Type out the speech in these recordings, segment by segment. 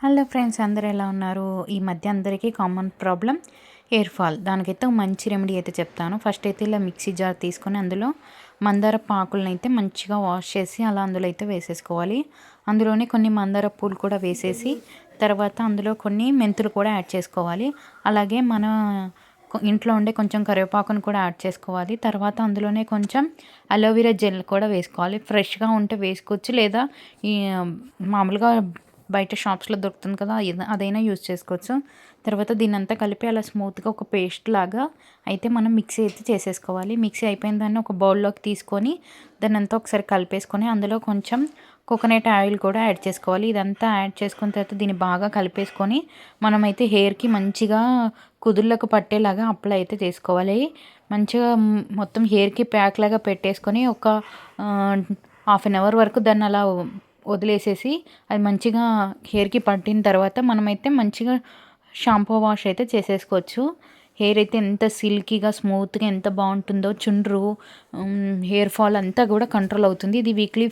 Hello friends, అందరూ ఎలా ఉన్నారు? ఈ మధ్య అందరికీ కామన్ ప్రాబ్లం హెయిర్ ఫాల్. దానికైతే ఒక మంచి రెమెడీ అయితే చెప్తాను. ఫస్ట్ అయితే ఇలా మిక్సీ జార్ తీసుకొని అందులో మందార ఆకులను అయితే మంచిగా వాష్ చేసి అలా అందులో అయితే వేసేసుకోవాలి. అందులోనే కొన్ని మందార పూలు కూడా వేసేసి తర్వాత అందులో కొన్ని మెంతులు కూడా యాడ్ చేసుకోవాలి. అలాగే మన ఇంట్లో ఉండే కొంచెం కరివేపాకును కూడా యాడ్ చేసుకోవాలి. తర్వాత అందులోనే కొంచెం అలోవెరా జెల్ కూడా వేసుకోవాలి. ఫ్రెష్గా ఉంటే వేసుకోవచ్చు, లేదా ఈ మామూలుగా బయట షాప్స్లో దొరుకుతుంది కదా, అదైనా యూజ్ చేసుకోవచ్చు. తర్వాత దీన్నంతా కలిపి అలా స్మూత్గా ఒక పేస్ట్ లాగా అయితే మనం మిక్సీ అయితే చేసేసుకోవాలి. మిక్సీ అయిపోయిన దాన్ని ఒక బౌల్లోకి తీసుకొని దాన్ని అంతా ఒకసారి కలిపేసుకొని అందులో కొంచెం కోకోనట్ ఆయిల్ కూడా యాడ్ చేసుకోవాలి. ఇదంతా యాడ్ చేసుకున్న తర్వాత దీన్ని బాగా కలిపేసుకొని మనమైతే హెయిర్కి మంచిగా కుదుళ్ళకు పట్టేలాగా అప్లై అయితే చేసుకోవాలి. మంచిగా మొత్తం హెయిర్కి ప్యాక్ లాగా పెట్టేసుకొని ఒక హాఫ్ అన్ అవర్ వరకు దాన్ని అలా వదిలేసేసి అది మంచిగా హెయిర్కి పట్టిన తర్వాత మనమైతే మంచిగా షాంపూ వాష్ అయితే చేసేసుకోవచ్చు. హెయిర్ అయితే ఎంత సిల్కీగా స్మూత్గా ఎంత బాగుంటుందో, చుండ్రు హెయిర్ ఫాల్ అంతా కూడా కంట్రోల్ అవుతుంది. ఇది వీక్లీ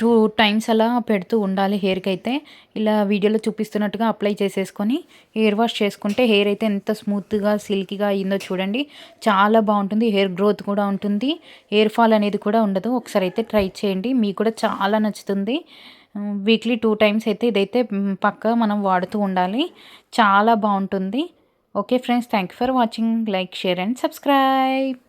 2 టైమ్స్ అలా పెడుతూ ఉండాలి హెయిర్కి అయితే. ఇలా వీడియోలో చూపిస్తున్నట్టుగా అప్లై చేసేసుకొని హెయిర్ వాష్ చేసుకుంటే హెయిర్ అయితే ఎంత స్మూత్గా సిల్కీగా అయ్యిందో చూడండి. చాలా బాగుంటుంది. హెయిర్ గ్రోత్ కూడా ఉంటుంది, హెయిర్ ఫాల్ అనేది కూడా ఉండదు. ఒకసారి అయితే ట్రై చేయండి, మీకు కూడా చాలా నచ్చుతుంది. వీక్లీ 2 టైమ్స్ అయితే ఇదైతే పక్కా మనం వాడుతూ ఉండాలి. చాలా బాగుంటుంది. Okay friends, thank you for watching. Like, share and subscribe.